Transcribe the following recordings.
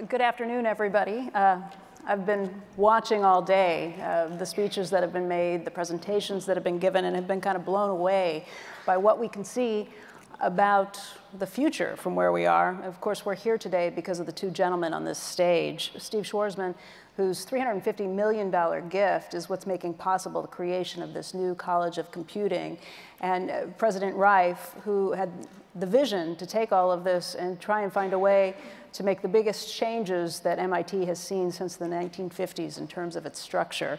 Good afternoon, everybody. I've been watching all day the speeches that have been made, the presentations that have been given, and have been kind of blown away by what we can see about the future from where we are. Of course, we're here today because of the two gentlemen on this stage. Steve Schwarzman, whose $350 million gift is what's making possible the creation of this new College of Computing, and President Reif, who had the vision to take all of this and try and find a way to make the biggest changes that MIT has seen since the 1950s in terms of its structure.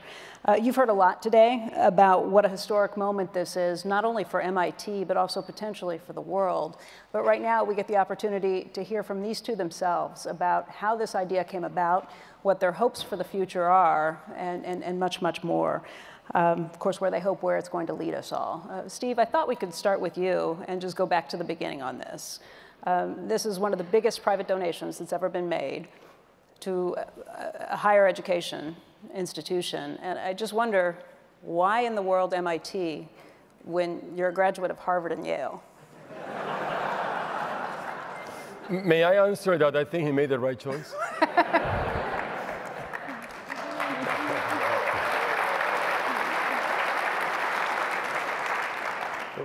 You've heard a lot today about what a historic moment this is, not only for MIT, but also potentially for the world. But right now, we get the opportunity to hear from these two themselves about how this idea came about, what their hopes for the future are, and much, much more. Of course, where they hope where it's going to lead us all. Steve, I thought we could start with you and just go back to the beginning on this. This is one of the biggest private donations that's ever been made to a higher education institution. And I just wonder, why in the world MIT when you're a graduate of Harvard and Yale? May I answer that? I think he made the right choice.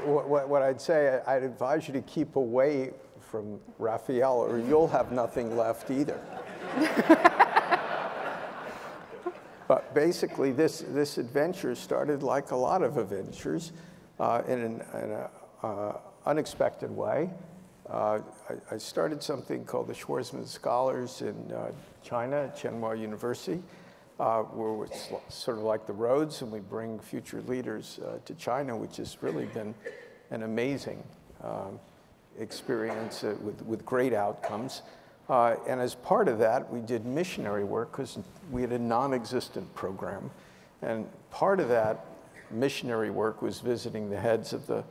What I'd say, I'd advise you to keep away from Raphael, or you'll have nothing left either. But basically, this adventure started like a lot of adventures in an unexpected way. I started something called the Schwarzman Scholars in China at Tsinghua University, where it's sort of like the Rhodes, and we bring future leaders to China, which has really been an amazing experience with great outcomes. And as part of that, we did missionary work because we had a non-existent program. And part of that missionary work was visiting the heads of the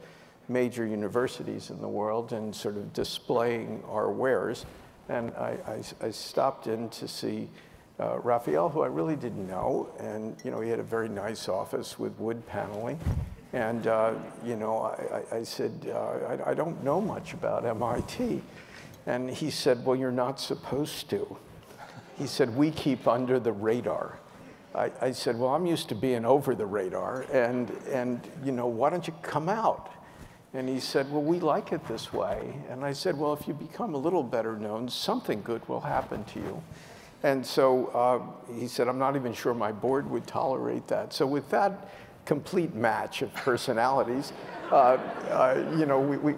major universities in the world and sort of displaying our wares. And I stopped in to see Raphael, who I really didn't know, and he had a very nice office with wood paneling. And I said, I don't know much about MIT. And he said, well, you're not supposed to. He said, we keep under the radar. I said, well, I'm used to being over the radar, and why don't you come out? And he said, well, we like it this way. And I said, well, if you become a little better known, something good will happen to you. And so he said, I'm not even sure my board would tolerate that. So with that complete match of personalities,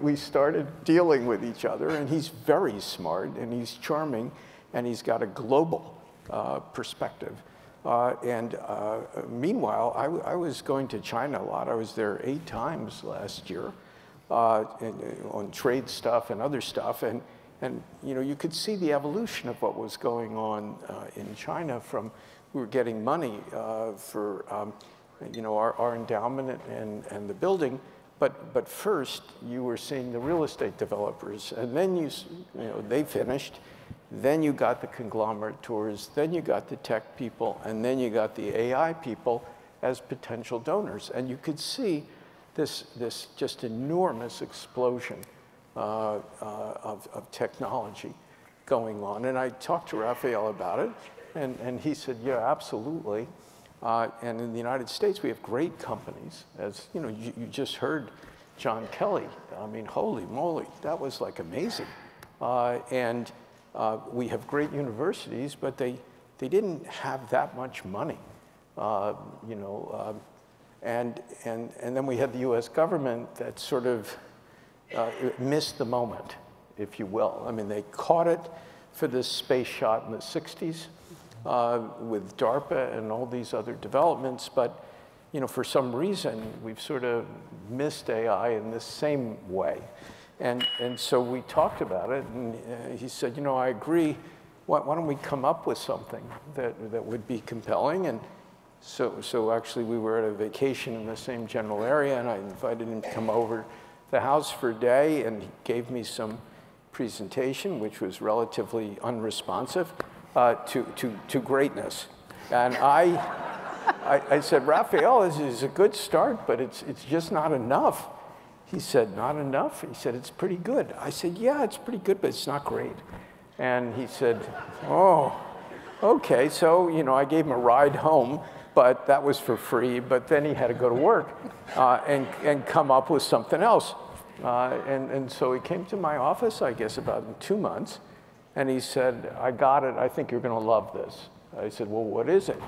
we started dealing with each other. And he's very smart, and he's charming, and he's got a global perspective. Meanwhile, I was going to China a lot. I was there 8 times last year on trade stuff and other stuff. And you could see the evolution of what was going on in China. From we were getting money for our endowment and the building, but first you were seeing the real estate developers, and then they finished. Then you got the conglomerate tours. Then you got the tech people, and then you got the AI people as potential donors, and you could see this just enormous explosion of technology going on. And I talked to Raphael about it, and he said, yeah, absolutely. And in the United States, we have great companies. As you just heard John Kelly. I mean, holy moly, that was like amazing. And we have great universities, but they didn't have that much money, and then we had the U.S. government that sort of missed the moment, if you will. I mean, they caught it for this space shot in the 60s with DARPA and all these other developments, but for some reason, we've sort of missed AI in this same way. And so we talked about it, and he said, I agree. Why don't we come up with something that would be compelling? And so actually, we were at a vacation in the same general area, and I invited him to come over to the house for a day, and he gave me some presentation, which was relatively unresponsive to greatness. And I said, Raphael, this is a good start, but it's just not enough. He said, not enough? He said, it's pretty good. I said, yeah, it's pretty good, but it's not great. And he said, oh, okay. So, you know, I gave him a ride home, but that was for free. But then he had to go to work and come up with something else. And so he came to my office, I guess, about in 2 months. And he said, I got it. I think you're going to love this. I said, well, what is it?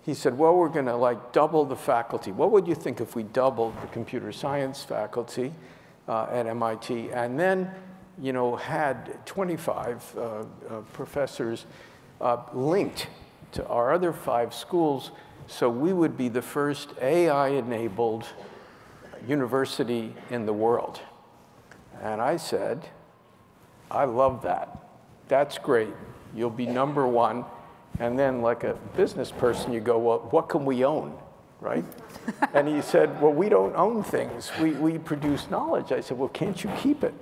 He said, well, we're going to like double the faculty. What would you think if we doubled the computer science faculty at MIT and then, you know, had 25 professors linked to our other 5 schools, so we would be the first AI-enabled university in the world? And I said, I love that. That's great. You'll be #1. And then, like a business person, you go, well, what can we own, right? And he said, well, we don't own things. We produce knowledge. I said, well, can't you keep it?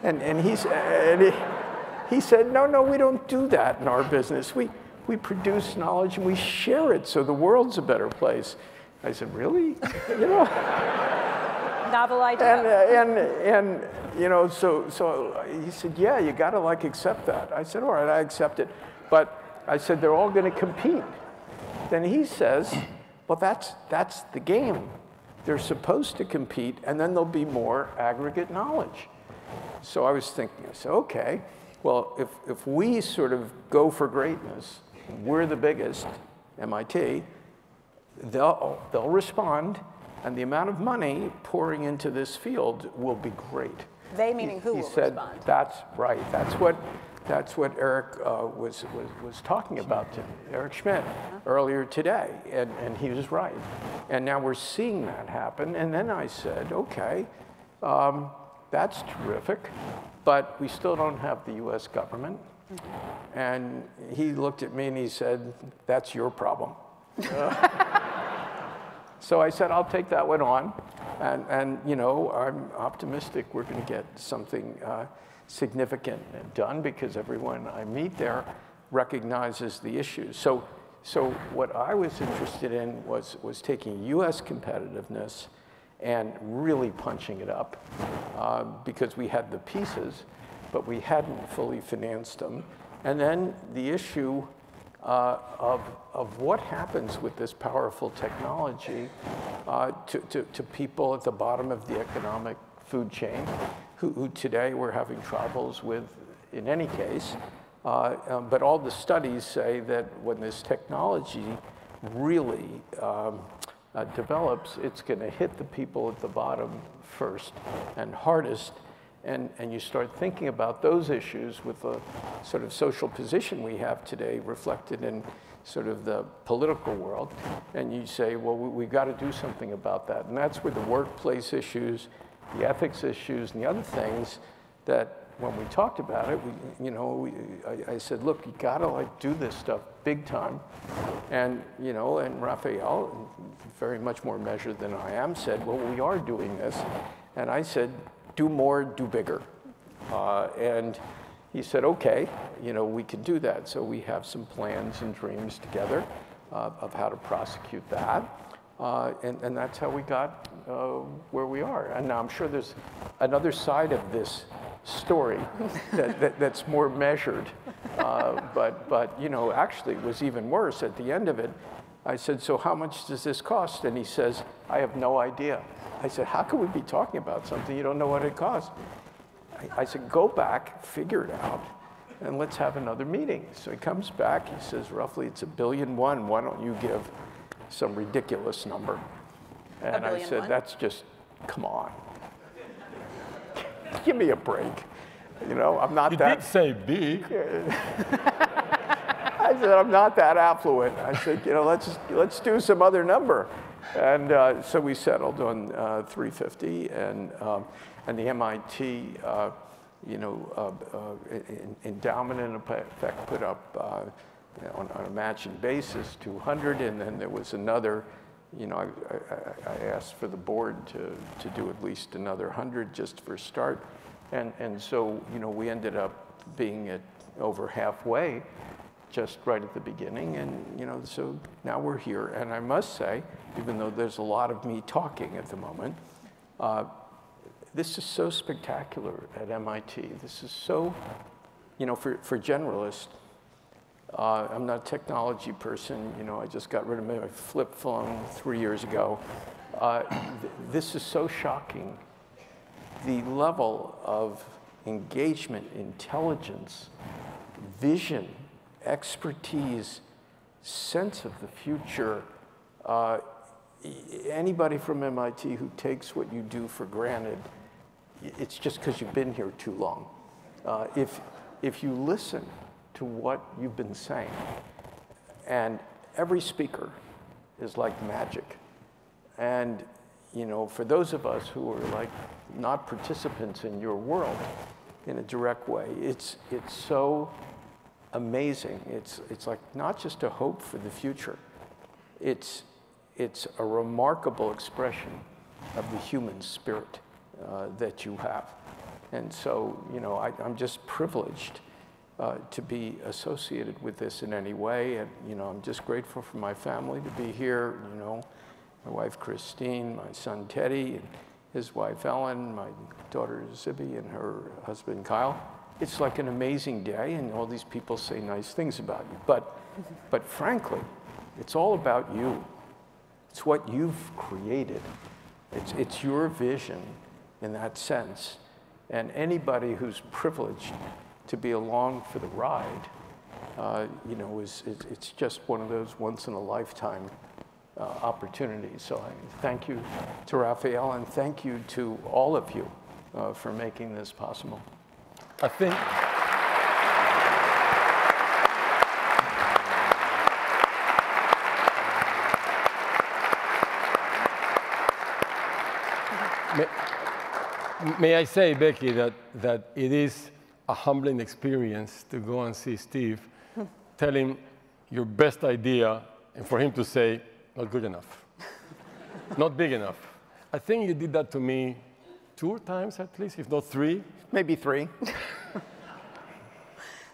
And he said, no, we don't do that in our business. We produce knowledge and we share it so the world's a better place. I said, really? You know? Novel idea. And you know, so he said, yeah, you got to like accept that. I said, all right, I accept it. But I said, they're all going to compete. Then he says, well, that's the game. They're supposed to compete, and then there'll be more aggregate knowledge. So I was thinking, I said, okay, well, if we sort of go for greatness, we're the biggest, MIT, they'll respond, and the amount of money pouring into this field will be great. They meaning who will respond? He said, that's right. That's what Eric was talking about, Eric Schmidt, earlier today, and he was right. And now we're seeing that happen. And then I said, okay, that's terrific, but we still don't have the US government. And he looked at me and he said, that's your problem. So I said, I'll take that one on. And you know, I'm optimistic we're going to get something significant done because everyone I meet there recognizes the issues. So what I was interested in was taking US competitiveness and really punching it up because we had the pieces, but we hadn't fully financed them. And then the issue of what happens with this powerful technology to people at the bottom of the economic food chain who today we're having troubles with in any case. But all the studies say that when this technology really develops, it's going to hit the people at the bottom first and hardest. And you start thinking about those issues with the sort of social position we have today reflected in sort of the political world. And you say, well, we've got to do something about that. And that's where the workplace issues, the ethics issues, and the other things that when we talked about it, I said, look, you got to like do this stuff big time. And, you know, and Raphael, very much more measured than I am, said, well, we are doing this. And I said, do more, do bigger. And he said, okay, you know, we can do that. So we have some plans and dreams together of how to prosecute that. And that's how we got where we are. And now I'm sure there's another side of this story that's more measured. But you know, actually it was even worse. At the end of it, I said, so how much does this cost? And he says, I have no idea. I said, how can we be talking about something you don't know what it costs? I said, go back, figure it out, and let's have another meeting. So he comes back, he says, roughly it's $1.1 billion. Why don't you give some ridiculous number? And I said, that's just, come on. Give me a break. You know, I'm not that. You did say big. I said, I'm not that affluent. I said, you know, let's do some other number. And so we settled on 350, and the MIT, you know, endowment in effect put up on a matching basis 200, and then there was another. You know, I asked for the board to do at least another 100 just for a start, and so you know we ended up being at over halfway, just right at the beginning, and you know so now we're here. And I must say, even though there's a lot of me talking at the moment, this is so spectacular at MIT. This is so you know, for generalists, I'm not a technology person. You know, I just got rid of my flip phone 3 years ago. This is so shocking. The level of engagement, intelligence, vision, expertise, sense of the future. Anybody from MIT who takes what you do for granted, it's just because you've been here too long. If you listen to what you've been saying, and every speaker is like magic. And you know, for those of us who are like not participants in your world in a direct way, it's so amazing. It's like not just a hope for the future. It's a remarkable expression of the human spirit that you have. And so, you know, I'm just privileged to be associated with this in any way. And, you know, I'm just grateful for my family to be here, you know, my wife Christine, my son Teddy, and his wife Ellen, my daughter Zibby, and her husband Kyle. It's like an amazing day, and all these people say nice things about you. But frankly, it's all about you. It's what you've created. It's your vision in that sense. And anybody who's privileged to be along for the ride, you know, it's just one of those once-in-a-lifetime opportunities. So I thank you to Raphael, and thank you to all of you for making this possible. I think may I say, Becky, that it is a humbling experience to go and see Steve, tell him your best idea, and for him to say, not good enough, not big enough. I think you did that to me 2 times at least, if not 3. Maybe 3.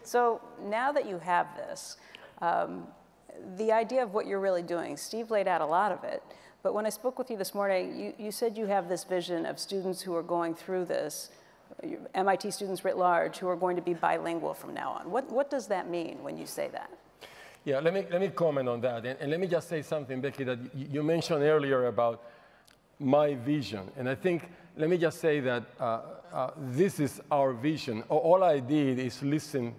So now that you have this, the idea of what you're really doing, Steve laid out a lot of it, but when I spoke with you this morning, you said you have this vision of students who are going through this, MIT students writ large, who are going to be bilingual from now on. What does that mean when you say that? Yeah, let me comment on that. And let me just say something, Becky, that you mentioned earlier about my vision. And I think, let me just say that this is our vision. All I did is listen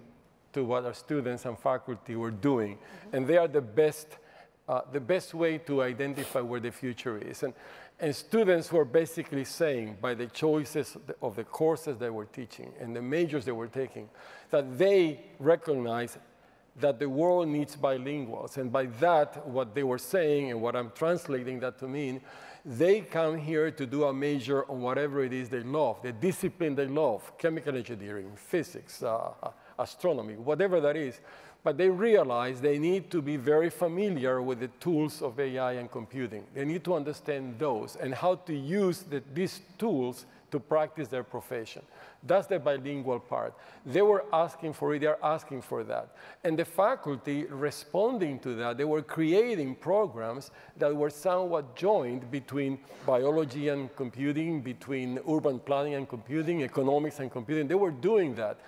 to what our students and faculty were doing. Mm-hmm. And they are the best way to identify where the future is. And students were basically saying, by the choices of the courses they were teaching and the majors they were taking, that they recognize that the world needs bilinguals. And by that, what they were saying and what I'm translating that to mean, they come here to do a major on whatever it is they love, the discipline they love, chemical engineering, physics, astronomy, whatever that is. But they realize they need to be very familiar with the tools of AI and computing. They need to understand those and how to use these tools to practice their profession. That's the bilingual part. They were asking for it, they're asking for that. And the faculty responding to that, they were creating programs that were somewhat joined between biology and computing, between urban planning and computing, economics and computing. They were doing that.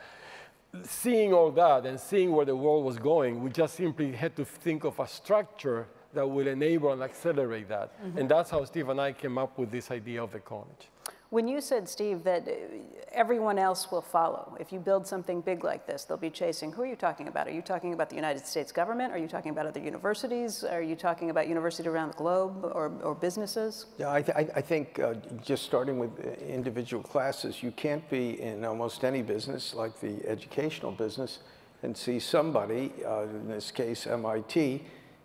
Seeing all that and seeing where the world was going, we just simply had to think of a structure that will enable and accelerate that. Mm-hmm. And that's how Steve and I came up with this idea of the college. When you said, Steve, that everyone else will follow, if you build something big like this, they'll be chasing, who are you talking about? Are you talking about the United States government? Are you talking about other universities? Are you talking about universities around the globe or businesses? Yeah, I think just starting with individual classes, you can't be in almost any business like the educational business and see somebody, in this case MIT,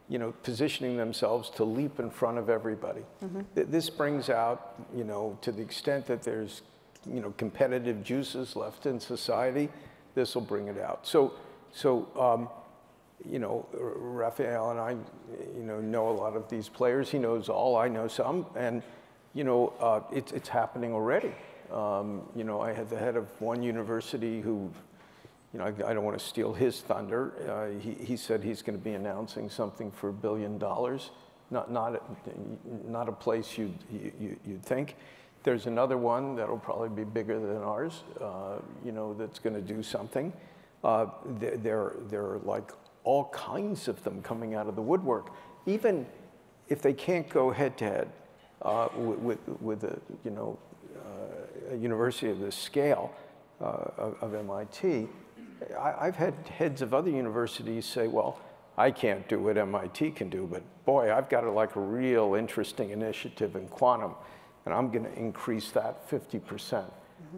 you know, positioning themselves to leap in front of everybody. Mm-hmm. This brings out, you know, to the extent that there's, you know, competitive juices left in society, this will bring it out. So you know, Raphael and I, you know a lot of these players. He knows all, I know some, and, you know, it's happening already. You know, I had the head of one university who, you know, I don't want to steal his thunder. He said he's going to be announcing something for $1 billion. Not a place you'd think. There's another one that'll probably be bigger than ours, you know, that's going to do something. There are like all kinds of them coming out of the woodwork. Even if they can't go head to head with a, a university of this scale of MIT, I've had heads of other universities say, well, I can't do what MIT can do, but boy, I've got like a real interesting initiative in quantum, and I'm going to increase that 50%.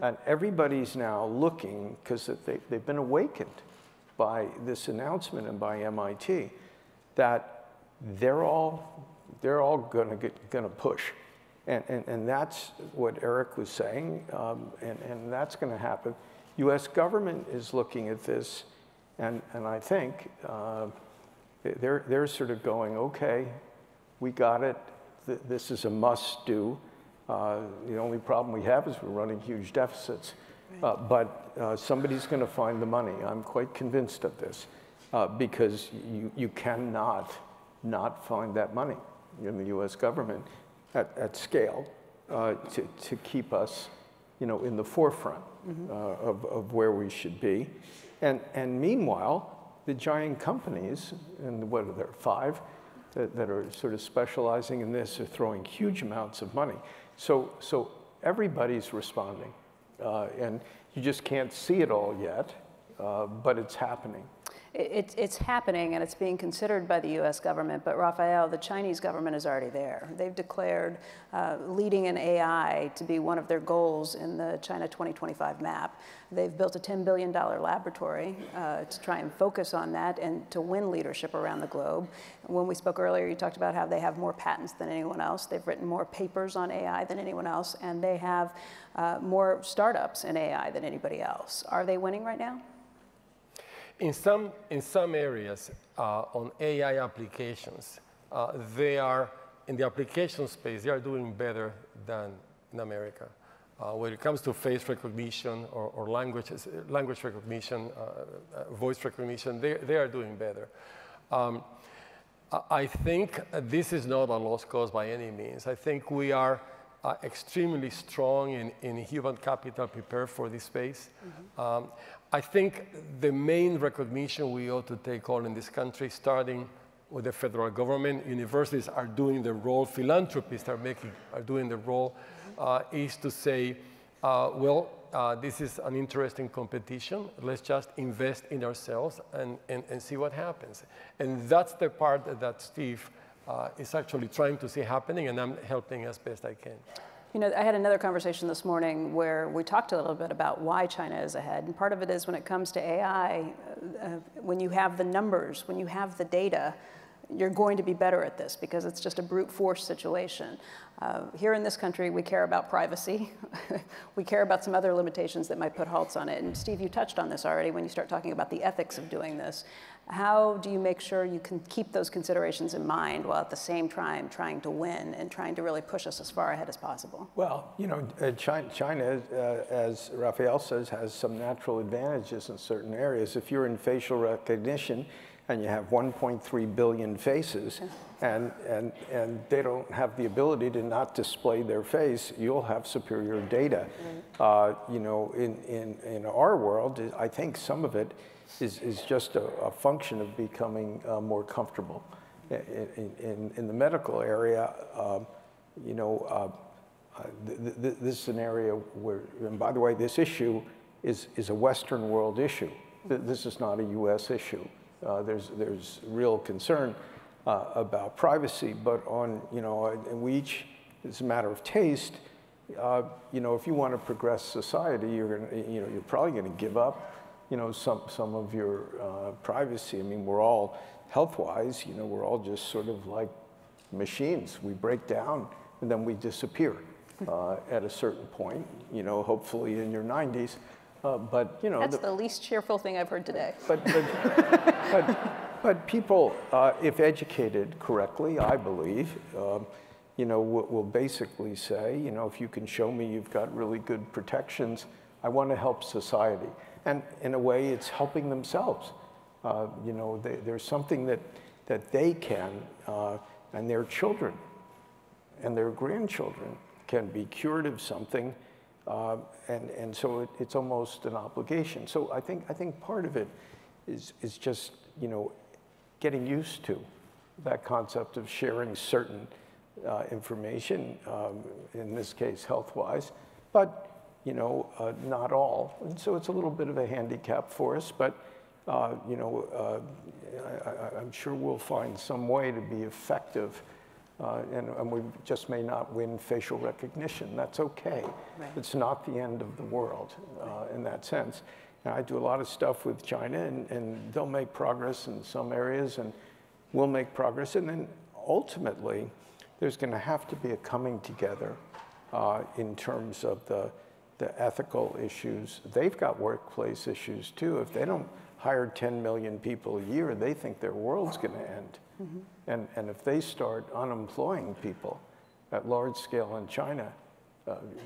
And everybody's now looking, because they've been awakened by this announcement and by MIT, that they're all going to push. And that's what Eric was saying, and that's going to happen. US government is looking at this, and I think they're sort of going, okay, we got it. This is a must do. The only problem we have is we're running huge deficits. Right. But somebody's going to find the money. I'm quite convinced of this, because you cannot not find that money in the US government at scale to keep us in the forefront of where we should be. And meanwhile, the giant companies, and what are there, 5, that are sort of specializing in this, are throwing huge amounts of money. So everybody's responding. And you just can't see it all yet, but it's happening. It's happening, and it's being considered by the US government, but Raphael, the Chinese government is already there. They've declared leading in AI to be one of their goals in the China 2025 map. They've built a $10 billion laboratory to try and focus on that and to win leadership around the globe. When we spoke earlier, you talked about how they have more patents than anyone else. They've written more papers on AI than anyone else, and they have more startups in AI than anybody else. Are they winning right now? In some areas on AI applications, they are, in the application space, they are doing better than in America. When it comes to face recognition or language recognition, voice recognition, they are doing better. I think this is not a lost cause by any means. I think we are extremely strong in human capital prepared for this space. Mm-hmm. I think the main recognition we ought to take on in this country, starting with the federal government, universities are doing the role, philanthropists are doing the role, is to say, this is an interesting competition. Let's just invest in ourselves and see what happens. And that's the part that Steve is actually trying to see happening, and I'm helping as best I can. I had another conversation this morning where we talked a little bit about why China is ahead. And part of it is when it comes to AI, when you have the numbers, when you have the data, you're going to be better at this because it's just a brute force situation. Here in this country, we care about privacy. We care about some other limitations that might put halts on it. And Steve, you touched on this already when you start talking about the ethics of doing this. How do you make sure you can keep those considerations in mind while at the same time trying to win and trying to really push us as far ahead as possible? Well, China, as Raphael says, has some natural advantages in certain areas. If you're in facial recognition and you have 1.3 billion faces, and they don't have the ability to not display their face, you'll have superior data. In our world, I think some of it is just a function of becoming more comfortable. In the medical area, this is an area where, and by the way, this issue is a Western world issue. This is not a US issue. There's real concern about privacy, but and we each, it's a matter of taste. If you want to progress society, you're probably going to give up some of your privacy. I mean, we're all, health-wise, we're all just sort of like machines. We break down and then we disappear at a certain point, hopefully in your 90s. That's the least cheerful thing I've heard today. But people, if educated correctly, I believe, will basically say, if you can show me you've got really good protections, I want to help society. And in a way, it's helping themselves. There's something that they can, and their children and their grandchildren can be cured of something And so it's almost an obligation. So I think part of it is just, you know, getting used to that concept of sharing certain information, in this case health-wise, but you know, not all. And so it's a little bit of a handicap for us, but you know, I'm sure we'll find some way to be effective, and we just may not win facial recognition. That's okay. Right. It's not the end of the world in that sense. And I do a lot of stuff with China, and they'll make progress in some areas, and we'll make progress. And then ultimately, there's going to have to be a coming together in terms of the ethical issues. They've got workplace issues too. If they don't hire 10 million people a year, they think their world's going to end. Mm-hmm. And if they start unemploying people at large scale in China,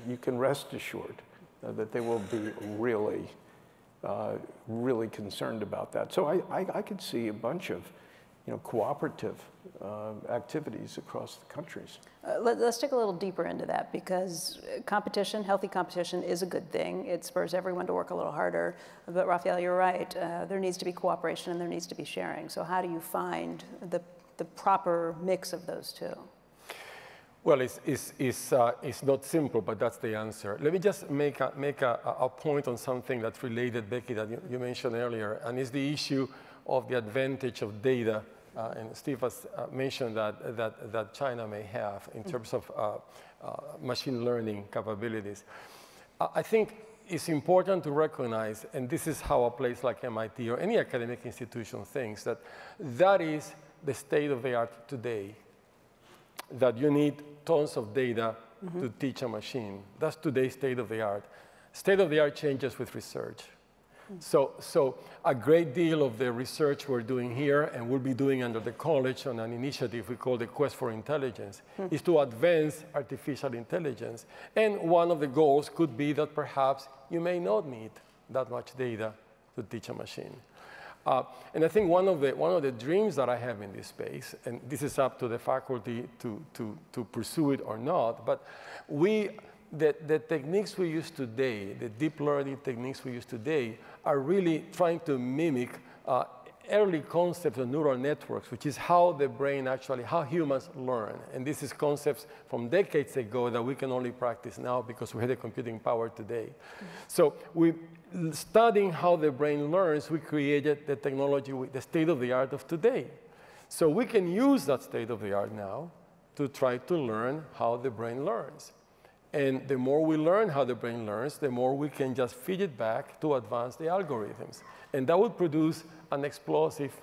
you can rest assured that they will be really, really concerned about that. So I could see a bunch of, you know, cooperative activities across the countries. Let's dig a little deeper into that, because competition, healthy competition, is a good thing. It spurs everyone to work a little harder. But Raphael, you're right. There needs to be cooperation and there needs to be sharing. So how do you find the proper mix of those two? Well, it's not simple, but that's the answer. Let me just make a point on something that's related, Becky, that you mentioned earlier, and it's the issue of the advantage of data. And Steve has mentioned that China may have in terms of machine learning capabilities. I think it's important to recognize, and this is how a place like MIT or any academic institution thinks, that is the state of the art today, that you need tons of data to teach a machine. That's today's state of the art. State of the art changes with research. So a great deal of the research we're doing here, and we'll be doing under the college on an initiative we call the Quest for Intelligence, is to advance artificial intelligence. And one of the goals could be that perhaps you may not need that much data to teach a machine. And I think one of the dreams that I have in this space, and this is up to the faculty to pursue it or not, but the techniques we use today, the deep learning techniques we use today, are really trying to mimic early concepts of neural networks, which is how the brain actually, how humans learn. And this is concepts from decades ago that we can only practice now because we have the computing power today. So studying how the brain learns, we created the technology, the state of the art of today. So we can use that state of the art now to try to learn how the brain learns. And the more we learn how the brain learns, the more we can just feed it back to advance the algorithms. And that will produce an explosive,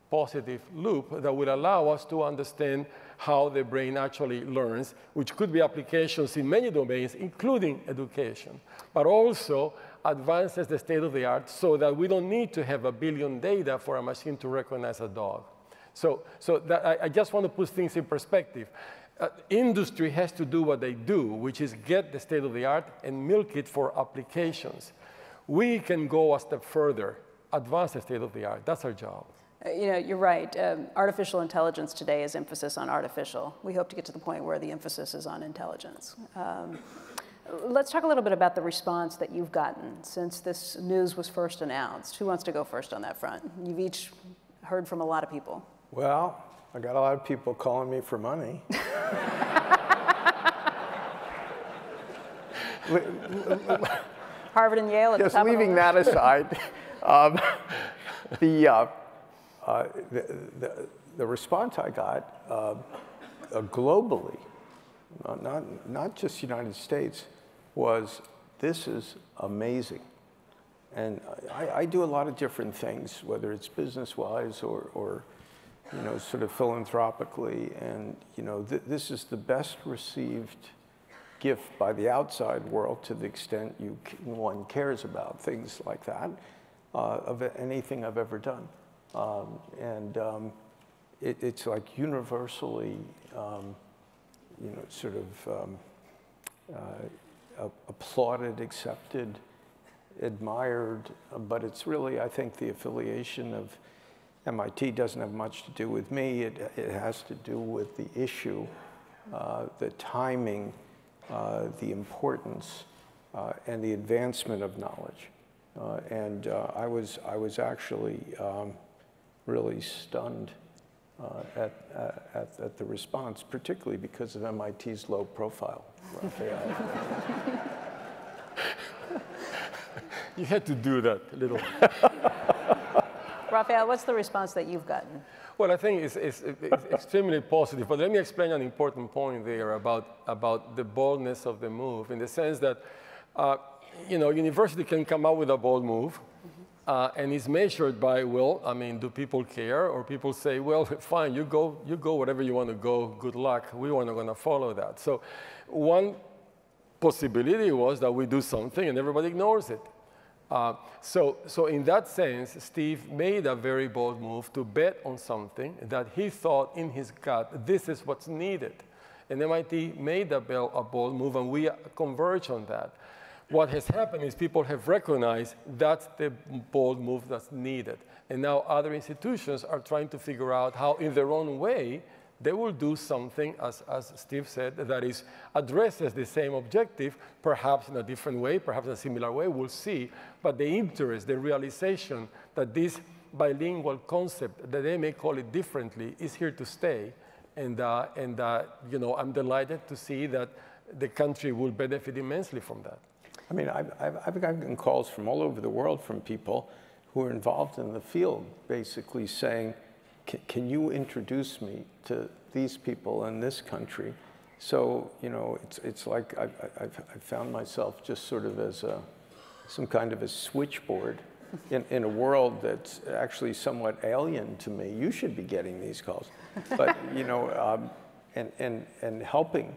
positive loop that will allow us to understand how the brain actually learns, which could be applications in many domains, including education, but also advances the state of the art so that we don't need to have 1 billion data for a machine to recognize a dog. So I just want to put things in perspective. Industry has to do what they do, which is get the state of the art and milk it for applications. We can go a step further, advance the state of the art. That's our job. You know, you're right. Artificial intelligence today is emphasis on artificial. We hope to get to the point where the emphasis is on intelligence. Let's talk a little bit about the response that you've gotten since this news was first announced. Who wants to go first on that front? You've each heard from a lot of people. Well, I got a lot of people calling me for money. Harvard and Yale at the top of the list. Just leaving that aside, the response I got globally, not just the United States, was, this is amazing. And I do a lot of different things, whether it's business-wise or you know, sort of philanthropically, and you know, this is the best received gift by the outside world, to the extent one cares about things like that, of anything I've ever done. It's like universally, you know, sort of applauded, accepted, admired, but it's really, I think, the affiliation of MIT doesn't have much to do with me. It has to do with the issue, the timing, the importance, and the advancement of knowledge. I was actually really stunned at the response, particularly because of MIT's low profile, Raphael. You had to do that a little. Raphael, what's the response that you've gotten? Well, I think it's extremely positive, but let me explain an important point there about the boldness of the move, in the sense that, university can come out with a bold move, and it's measured by, well, I mean, do people care? Or people say, well, fine, you go wherever you want to go, good luck, we are not going to follow that. So one possibility was that we do something and everybody ignores it. So in that sense, Steve made a very bold move to bet on something that he thought in his gut, this is what's needed. And MIT made a bold move, and we converge on that. What has happened is people have recognized that's the bold move that's needed. And now other institutions are trying to figure out how, in their own way, they will do something, as Steve said, that addresses the same objective, perhaps in a different way, perhaps in a similar way, we'll see. But the interest, the realization that this bilingual concept, that they may call it differently, is here to stay. And I'm delighted to see that the country will benefit immensely from that. I mean, I've gotten calls from all over the world from people who are involved in the field, basically saying, can you introduce me to these people in this country? So, it's like I've found myself just sort of as some kind of a switchboard in a world that's actually somewhat alien to me. You should be getting these calls. But, and helping,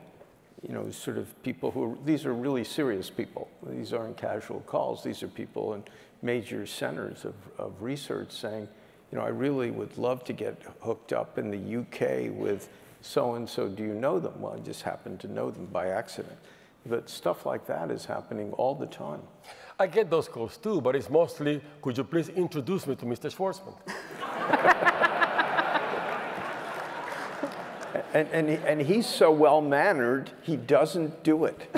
sort of people who these are really serious people. These aren't casual calls. These are people in major centers of research saying, I really would love to get hooked up in the UK with so-and-so. Do you know them? Well, I just happen to know them by accident. But stuff like that is happening all the time. I get those calls too, but it's mostly, could you please introduce me to Mr. Schwarzman? and he's so well-mannered, he doesn't do it.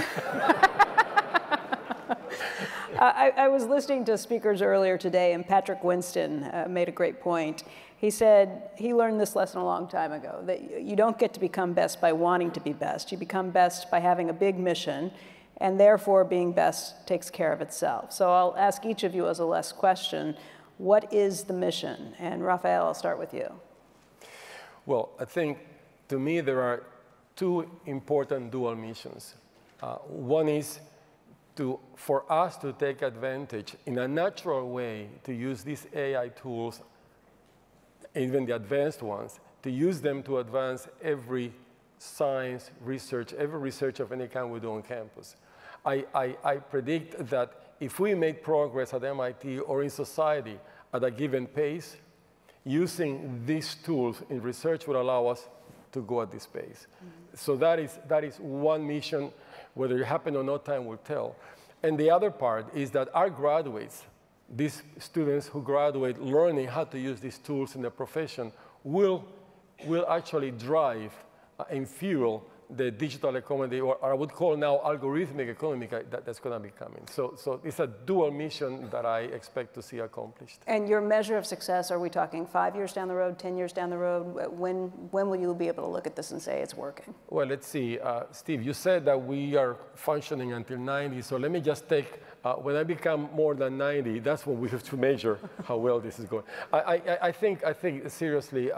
I was listening to speakers earlier today, and Patrick Winston made a great point. He said he learned this lesson a long time ago, that you don't get to become best by wanting to be best. You become best by having a big mission, and therefore being best takes care of itself. So I'll ask each of you as a last question, what is the mission? And Raphael, I'll start with you. Well, I think, to me, there are two important dual missions. One is for us to take advantage in a natural way to use these AI tools, even the advanced ones, to use them to advance every science research, every research of any kind we do on campus. I predict that if we make progress at MIT or in society at a given pace, using these tools in research will allow us to go at this pace. So that is one mission. Whether it happens or not, time will tell. And the other part is that our graduates, these students who graduate learning how to use these tools in their profession, will actually drive and fuel the digital economy, or I would call now algorithmic economy, that's going to be coming. So it's a dual mission that I expect to see accomplished. And your measure of success, are we talking 5 years down the road, 10 years down the road? When will you be able to look at this and say it's working? Well, let's see. Steve, you said that we are functioning until 90, so let me just take, when I become more than 90, that's when we have to measure how well this is going. I think seriously,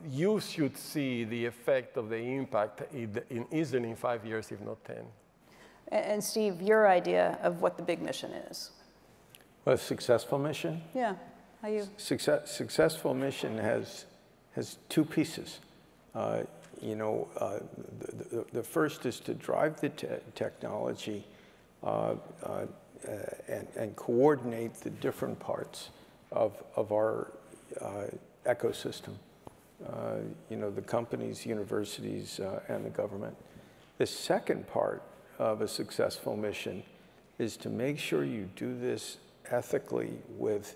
you should see the effect of the impact easily in 5 years, if not 10. And Steve, your idea of what the big mission is? A successful mission? Yeah. How you? Successful mission has two pieces. The first is to drive the technology and coordinate the different parts of our ecosystem. The companies, universities, and the government. The second part of a successful mission is to make sure you do this ethically with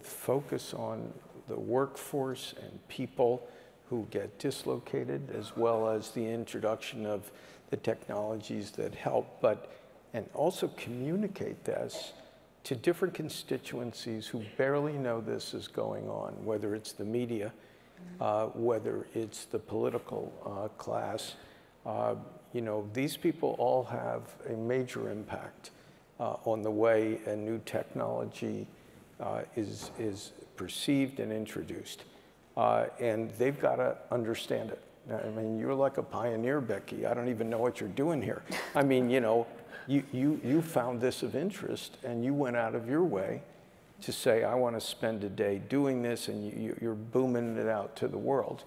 focus on the workforce and people who get dislocated, as well as the introduction of the technologies that help. But and also communicate this to different constituencies who barely know this is going on, whether it's the media, whether it's the political class. You know, these people all have a major impact on the way a new technology is perceived and introduced. And they've got to understand it. I mean, you're like a pioneer, Becky. I don't even know what you're doing here. I mean, you know, you found this of interest, and you went out of your way to say, I want to spend a day doing this, and you're booming it out to the world.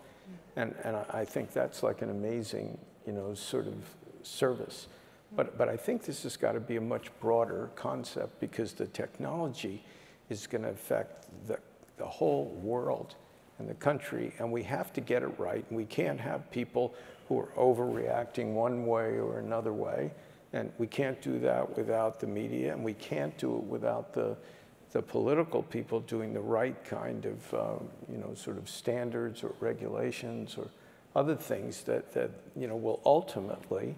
And I think that's like an amazing, you know, sort of service. But I think this has got to be a much broader concept, because the technology is going to affect the whole world and the country, and we have to get it right. And we can't have people who are overreacting one way or another way, and we can't do that without the media, and we can't do it without the political people doing the right kind of, you know, sort of standards or regulations or other things that you know, will ultimately,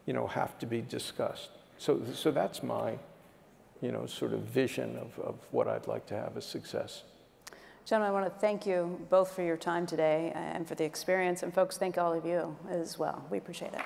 you know, have to be discussed. So that's my, you know, sort of vision of what I'd like to have as success. Gentlemen, I want to thank you both for your time today and for the experience. And folks, thank all of you as well. We appreciate it.